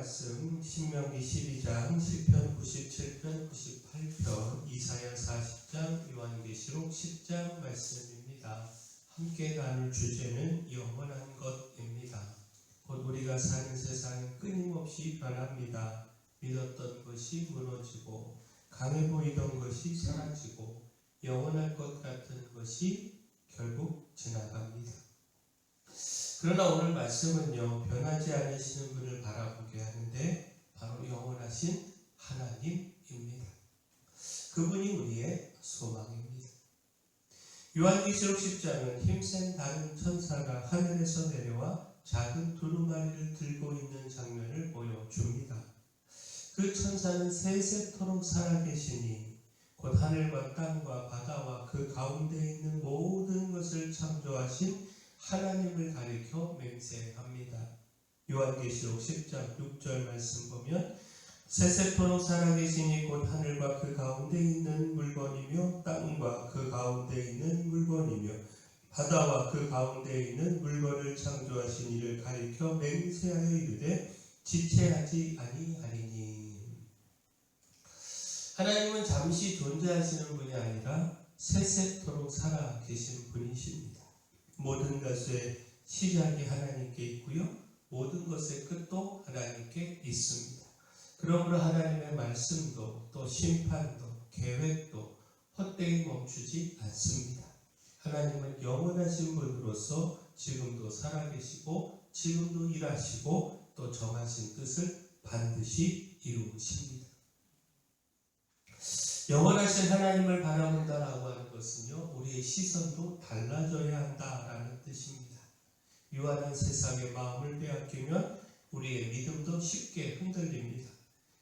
말씀 신명기 12장, 시편 97편, 98편, 이사야 40장, 요한계시록 10장 말씀입니다. 함께 나눌 주제는 영원한 것입니다. 곧 우리가 사는 세상은 끊임없이 변합니다. 믿었던 것이 무너지고 강해 보이던 것이 사라지고 영원할 것 같은 것이 결국 지나갑니다. 그러나 오늘 말씀은요, 변하지 않으시는 분을 바라보게 하는데 바로 영원하신 하나님입니다. 그분이 우리의 소망입니다. 요한계시록 10장은 힘센 다른 천사가 하늘에서 내려와 작은 두루마리를 들고 있는 장면을 보여줍니다. 그 천사는 세세토록 살아계시니 곧 하늘과 땅과 바다와 그 가운데 있는 모든 것을 창조하신 하나님을 가리켜 맹세합니다. 요한계시록 10장 6절 말씀 보면 세세토록 살아계시니 곧 하늘과 그 가운데 있는 물건이며 땅과 그 가운데 있는 물건이며 바다와 그 가운데 있는 물건을 창조하신 이를 가리켜 맹세하여 이르되 지체하지 아니하리니. 하나님은 잠시 존재하시는 분이 아니라 세세토록 살아계신 분이십니다. 모든 것의 시작이 하나님께 있고요, 모든 것의 끝도 하나님께 있습니다. 그러므로 하나님의 말씀도 또 심판도 계획도 헛되이 멈추지 않습니다. 하나님은 영원하신 분으로서 지금도 살아계시고 지금도 일하시고 또 정하신 뜻을 반드시 이루십니다. 영원하신 하나님을 바라본다라고 하는 것은요, 우리의 시선도 달라져야 한다라는 뜻입니다. 유한한 세상의 마음을 빼앗기면 우리의 믿음도 쉽게 흔들립니다.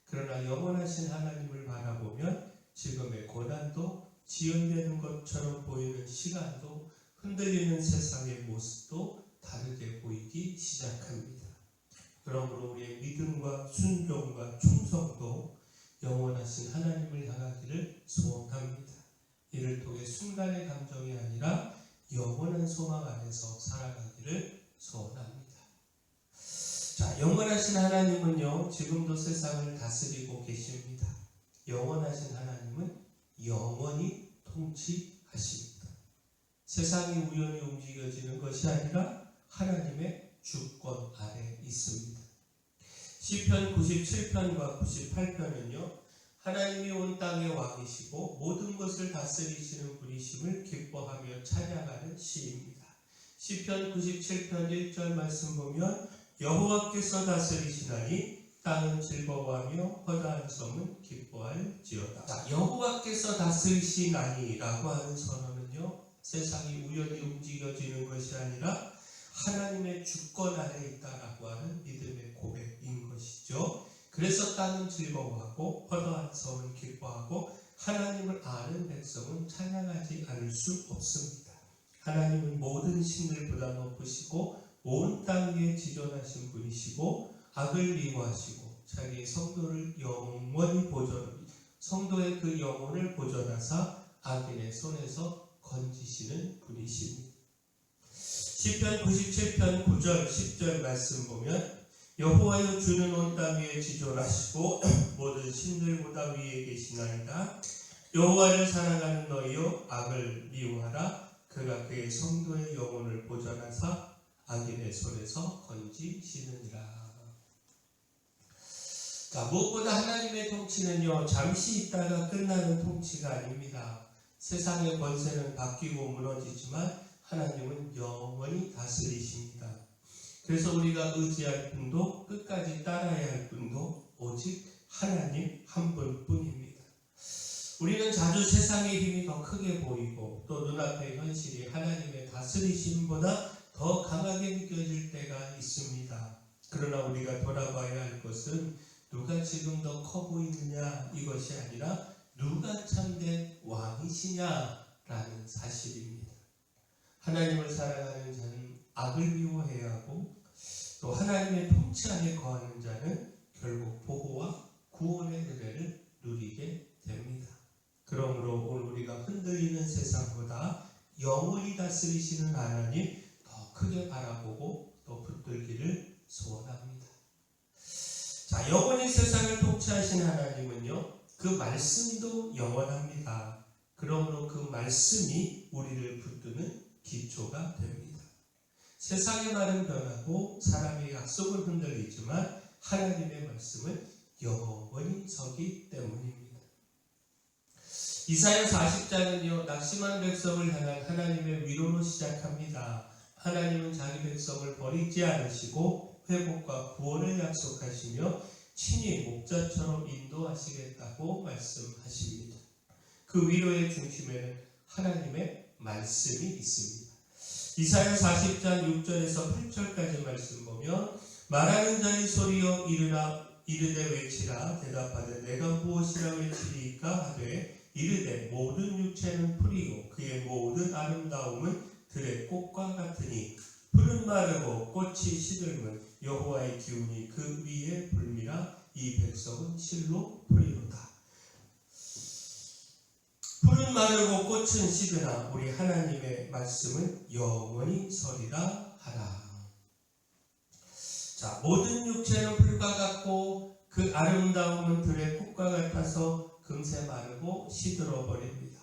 그러나 영원하신 하나님을 바라보면 지금의 고난도 지연되는 것처럼 보이는 시간도 흔들리는 세상의 모습도 다르게 보이기 시작합니다. 그러므로 우리의 믿음과 순종과 충성도 영원하신 하나님을 향하기를 소원합니다. 이를 통해 순간의 감정이 아니라 영원한 소망 안에서 살아가기를 소원합니다. 자, 영원하신 하나님은요, 지금도 세상을 다스리고 계십니다. 영원하신 하나님은 영원히 통치하십니다. 세상이 우연히 움직여지는 것이 아니라 하나님의 주권 아래 있습니다. 시편 97편과 98편은요, 하나님이 온 땅의 왕이시고 모든 것을 다스리시는 분이심을 기뻐하며 찬양하는 시입니다. 시편 97편 1절 말씀 보면 여호와께서 다스리시나니 땅은 즐거워하며 허다한 섬은 기뻐할지어다. 자, 여호와께서 다스리시나니 라고 하는 선언은요, 세상이 우연히 움직여지는 것이 아니라 하나님의 주권 아래 있다라고 하는 믿음의 고백인 것이죠. 그래서 땅은 즐거워하고 허다한 섬은 기뻐하고 하나님을 아는 백성은 찬양하지 않을 수 없습니다. 하나님은 모든 신들보다 높으시고 온 땅 위에 지존하신 분이시고 악을 미워하시고 자기의 성도를 영원히 성도의 그 영혼을 보존하사 악인의 손에서 건지시는 분이십니다. 시편 97편 9절 10절 말씀 보면 여호와여 주는 온 땅 위에 지존하시고 모든 신들보다 위에 계시나이다. 여호와를 사랑하는 너희여 악을 미워하라. 그가 그의 성도의 영혼을 보존하사 악인의 손에서 건지시느니라. 자, 무엇보다 하나님의 통치는요, 잠시 있다가 끝나는 통치가 아닙니다. 세상의 권세는 바뀌고 무너지지만 하나님은 영원히 다스리십니다. 그래서 우리가 의지할 분도 끝까지 따라야 할 분도 오직 하나님 한 분뿐입니다. 우리는 자주 세상의 힘이 더 크게 보이고 또 눈앞의 현실이 하나님의 다스리심보다 더 강하게 느껴질 때가 있습니다. 그러나 우리가 돌아봐야 할 것은 누가 지금 더 커 보이느냐 이것이 아니라 누가 참된 왕이시냐라는 사실입니다. 하나님을 사랑하는 자는 악을 미워해야 하고 또 하나님의 통치 안에 거하는 자는 결국 보호와 구원의 은혜를 누리게 됩니다. 그러므로 오늘 우리가 흔들리는 세상보다 영원히 다스리시는 하나님 더 크게 바라보고 또 붙들기를 소원합니다. 자, 영원히 세상을 통치하신 하나님은요, 그 말씀도 영원합니다. 그러므로 그 말씀이 우리를 붙드는 기초가 됩니다. 세상의 말은 변하고 사람의 약속은 흔들리지만 하나님의 말씀은 영원히 서기 때문입니다. 이사야 40장은요, 낙심한 백성을 향한 하나님의 위로로 시작합니다. 하나님은 자기 백성을 버리지 않으시고 회복과 구원을 약속하시며 친히 목자처럼 인도하시겠다고 말씀하십니다. 그 위로의 중심에는 하나님의 말씀이 있습니다. 이사야 40장 6절에서 8절까지 말씀 보면 말하는 자의 소리여 이르되 외치라. 대답하되 내가 무엇이라 외치리이까 하되 이르되 모든 육체는 풀이요 그의 모든 아름다움은 들의 꽃과 같으니 풀은 마르고 꽃이 시들면 여호와의 기운이 그 위에 불미라. 이 백성은 실로 풀이로다. 풀은 마르고 꽃은 시드나 우리 하나님의 말씀은 영원히 서리라 하라. 자, 모든 육체는 풀과 같고 그 아름다움은 들의 꽃과 같아서 금세 마르고 시들어 버립니다.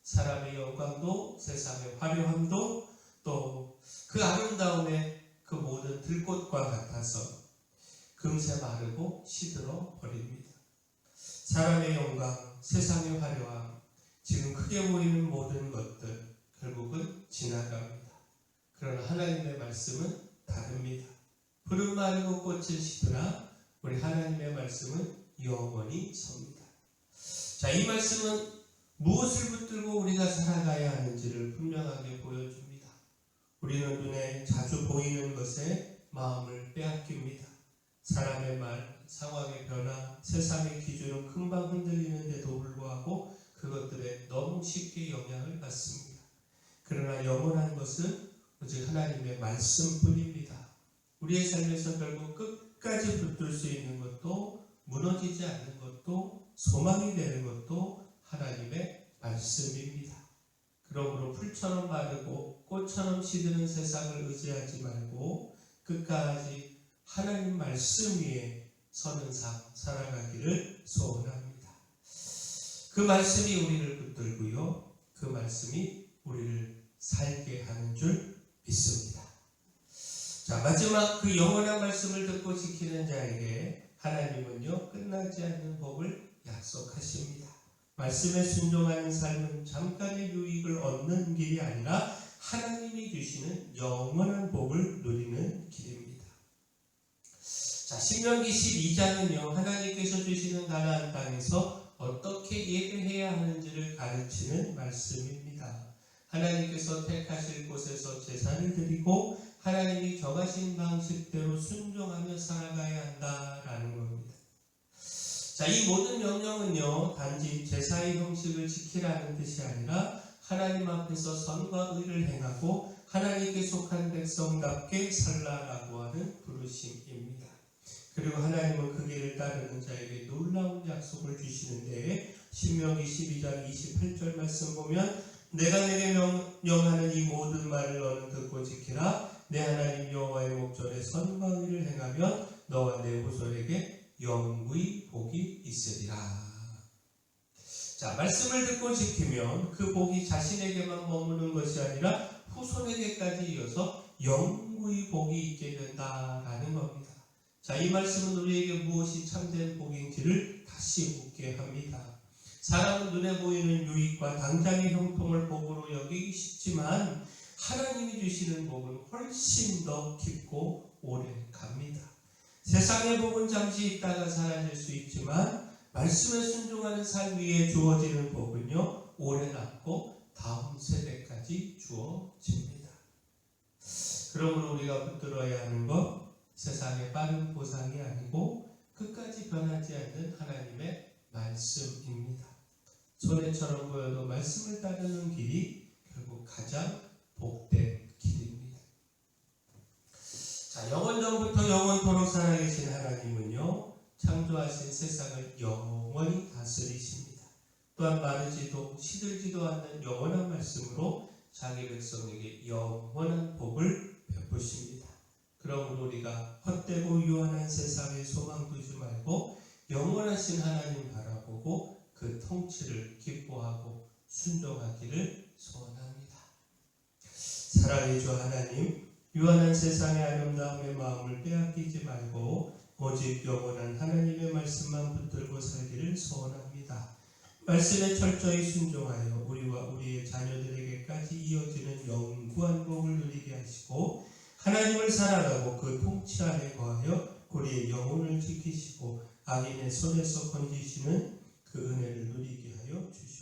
사람의 영광도 세상의 화려함도 또 그 아름다움의 그 모든 들꽃과 같아서 금세 마르고 시들어 버립니다. 사람의 영광, 세상의 화려함, 지금 크게 보이는 모든 것들 결국은 지나갑니다. 그러나 하나님의 말씀은 다릅니다. 풀은 마르고 꽃은 시드나 우리 하나님의 말씀은 영원히 섭니다. 자, 이 말씀은 무엇을 붙들고 우리가 살아가야 하는지를 분명하게 보여줍니다. 우리는 눈에 자주 보이는 것에 마음을 빼앗깁니다. 사람의 말, 상황의 변화, 세상의 기준은 금방 흔들리는데도 불구하고 그것들에 너무 쉽게 영향을 받습니다. 그러나 영원한 것은 오직 하나님의 말씀뿐입니다. 우리의 삶에서 결국 끝까지 붙들 수 있는 것도 무너지지 않는 것도 소망이 되는 것도 하나님의 말씀입니다. 그러므로 풀처럼 마르고 꽃처럼 시드는 세상을 의지하지 말고 끝까지 하나님 말씀 위에 서는 삶 살아가기를 소원합니다. 그 말씀이 우리를 붙들고요. 그 말씀이 우리를 살게 하는 줄 믿습니다. 자, 마지막 그 영원한 말씀을 듣고 지키는 자에게 하나님은요, 끝나지 않는 복을 약속하십니다. 말씀에 순종하는 삶은 잠깐의 유익을 얻는 길이 아니라 하나님이 주시는 영원한 복을 누리는 길입니다. 자, 신명기 12장은요, 하나님께서 주시는 가나안 땅에서 어떻게 예배해야 하는지를 가르치는 말씀입니다. 하나님께서 택하실 곳에서 제사를 드리고 하나님이 정하신 방식대로 순종하며 살아가야 한다라는 겁니다. 자, 이 모든 명령은요, 단지 제사의 형식을 지키라는 뜻이 아니라 하나님 앞에서 선과 의를 행하고 하나님께 속한 백성답게 살라라고 하는 부르심입니다. 그리고 하나님은 그 길을 따르는 자에게 놀라운 약속을 주시는데 신명기 12장 28절 말씀 보면 내가 내게 명령하는 이 모든 말을 너는 듣고 지키라. 내 하나님 여호와의 목전에 선과 의를 행하면 너와 내 후손에게 영구히 복이 있으리라. 자, 말씀을 듣고 지키면 그 복이 자신에게만 머무는 것이 아니라 후손에게까지 이어서 영구히 복이 있게 된다라는 겁니다. 자, 이 말씀은 우리에게 무엇이 참된 복인지를 다시 묻게 합니다. 사람은 눈에 보이는 유익과 당장의 형통을 복으로 여기기 쉽지만 하나님이 주시는 복은 훨씬 더 깊고 오래 갑니다. 세상의 복은 잠시 있다가 사라질 수 있지만 말씀에 순종하는 삶 위에 주어지는 복은요, 오래 남고 다음 세대까지 주어집니다. 그러므로 우리가 붙들어야 하는 것, 세상의 빠른 보상이 아니고 끝까지 변하지 않는 하나님의 말씀입니다. 손해처럼 보여도 말씀을 따르는 길이 결국 가장 복된 길입니다. 자, 영원전부터 영원토록 살아계신 하나님은요, 창조하신 세상을 영원히 다스리십니다. 또한 마르지도 시들지도 않는 영원한 말씀으로 자기 백성에게 영원한 복을 베푸십니다. 그러므로 우리가 헛되고 유한한 세상에 소망 두지 말고 영원하신 하나님 바라보고 그 통치를 기뻐하고 순종하기를 소원합니다. 사랑의 주 하나님, 유한한 세상의 아름다움의 마음을 빼앗기지 말고 오직 영원한 하나님의 말씀만 붙들고 살기를 소원합니다. 말씀에 철저히 순종하여 우리와 우리의 자녀들에게까지 이어지는 영구한 복을 누리게 하시고 하나님을 사랑하고 그 통치 안에 거하여 우리의 영혼을 지키시고 악인의 손에서 건지시는 그 은혜를 누리게 하여 주시옵소서.